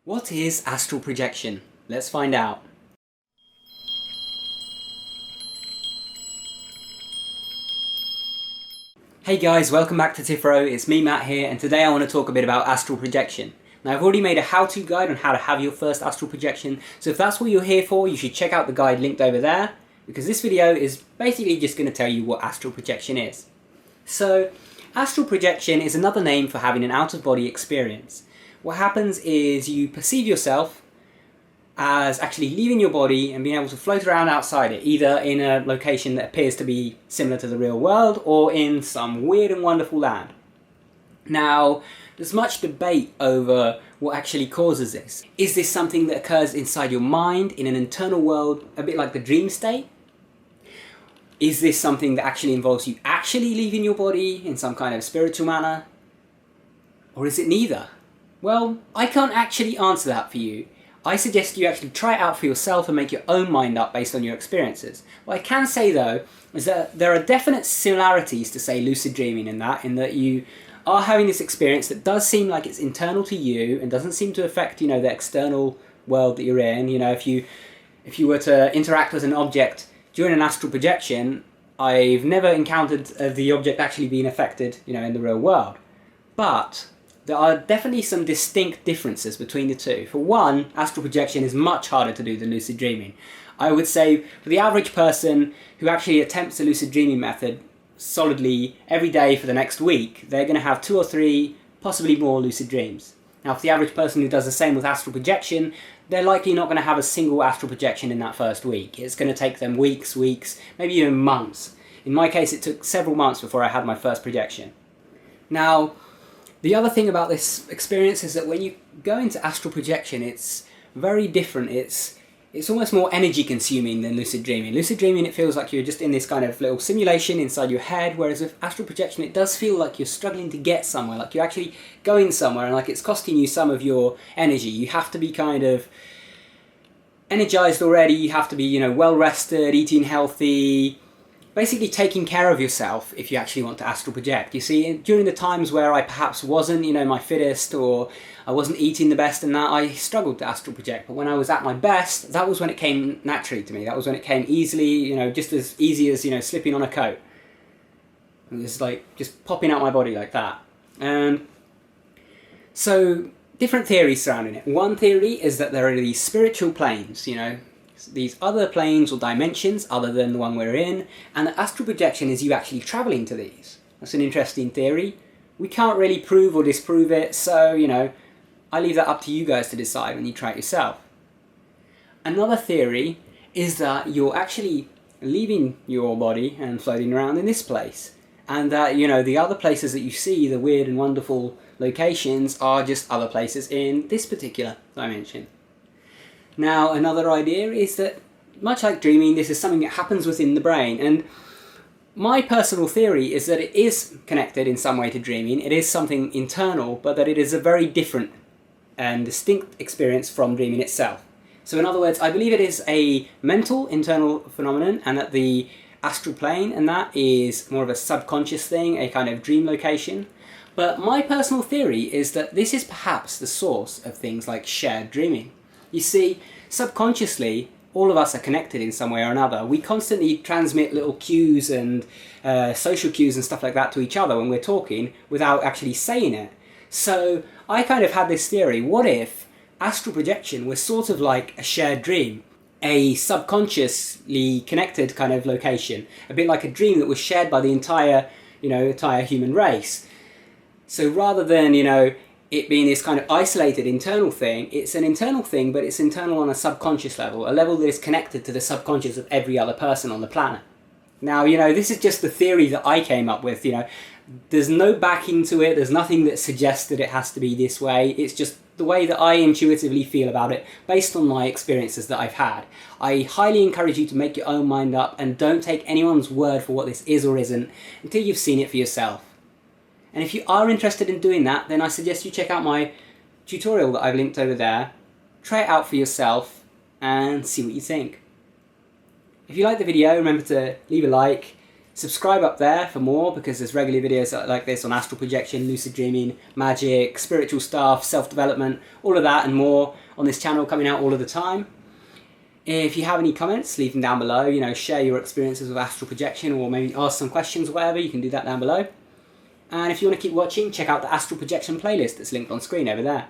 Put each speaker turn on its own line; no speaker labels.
What is astral projection? Let's find out. Hey guys, welcome back to Tipharot. It's me, Matt here, and today I want to talk a bit about astral projection. Now, I've already made a how-to guide on how to have your first astral projection, so if that's what you're here for, you should check out the guide linked over there, because this video is basically just going to tell you what astral projection is. So, astral projection is another name for having an out-of-body experience. What happens is you perceive yourself as actually leaving your body and being able to float around outside it, either in a location that appears to be similar to the real world or in some weird and wonderful land. Now, there's much debate over what actually causes this. Is this something that occurs inside your mind, in an internal world, a bit like the dream state? Is this something that actually involves you actually leaving your body in some kind of spiritual manner? Or is it neither? Well, I can't actually answer that for you. I suggest you actually try it out for yourself and make your own mind up based on your experiences. What I can say though, is that there are definite similarities to, say, lucid dreaming in that you are having this experience that does seem like it's internal to you and doesn't seem to affect, the external world that you're in. If you were to interact with an object during an astral projection, I've never encountered the object actually being affected, in the real world. But there are definitely some distinct differences between the two. For one, astral projection is much harder to do than lucid dreaming. I would say for the average person who actually attempts a lucid dreaming method solidly every day for the next week, they're going to have 2 or 3, possibly more lucid dreams. Now, for the average person who does the same with astral projection, they're likely not going to have a single astral projection in that first week. It's going to take them weeks, maybe even months. In my case, it took several months before I had my first projection. Now, the other thing about this experience is that when you go into astral projection, it's very different. It's almost more energy consuming than lucid dreaming. Lucid dreaming, it feels like you're just in this kind of little simulation inside your head, whereas with astral projection, it does feel like you're struggling to get somewhere, like you're actually going somewhere, and like it's costing you some of your energy. You have to be kind of energized already, you have to be, well rested, eating healthy, basically taking care of yourself if you actually want to astral project. You see, during the times where I perhaps wasn't, my fittest, or I wasn't eating the best and that, I struggled to astral project. But when I was at my best, that was when it came naturally to me. That was when it came easily, just as easy as, slipping on a coat. It was like just popping out my body like that. And so, different theories surrounding it. One theory is that there are these spiritual planes, these other planes or dimensions other than the one we're in, and that astral projection is you actually travelling to these. That's an interesting theory. We can't really prove or disprove it, so, I leave that up to you guys to decide when you try it yourself. Another theory is that you're actually leaving your body and floating around in this place, and that, the other places that you see, the weird and wonderful locations, are just other places in this particular dimension. Now, another idea is that, much like dreaming, this is something that happens within the brain, and my personal theory is that it is connected in some way to dreaming. It is something internal, but that it is a very different and distinct experience from dreaming itself. So in other words, I believe it is a mental, internal phenomenon, and that the astral plane, and that is more of a subconscious thing, a kind of dream location. But my personal theory is that this is perhaps the source of things like shared dreaming. You see, subconsciously, all of us are connected in some way or another. We constantly transmit little cues and social cues and stuff like that to each other when we're talking without actually saying it. So I kind of had this theory, what if astral projection was sort of like a shared dream, a subconsciously connected kind of location, a bit like a dream that was shared by the entire human race. So rather than, it being this kind of isolated internal thing, it's an internal thing, but it's internal on a subconscious level, a level that is connected to the subconscious of every other person on the planet. Now, this is just the theory that I came up with, There's no backing to it, there's nothing that suggests that it has to be this way, it's just the way that I intuitively feel about it, based on my experiences that I've had. I highly encourage you to make your own mind up, and don't take anyone's word for what this is or isn't, until you've seen it for yourself. And if you are interested in doing that, then I suggest you check out my tutorial that I've linked over there. Try it out for yourself and see what you think. If you like the video, remember to leave a like, Subscribe up there for more, because there's regular videos like this on astral projection, lucid dreaming, magic, spiritual stuff, self-development, all of that and more on this channel coming out all of the time. If you have any comments, leave them down below. You know, share your experiences with astral projection, or maybe ask some questions or whatever. You can do that down below. And if you want to keep watching, check out the astral projection playlist that's linked on screen over there.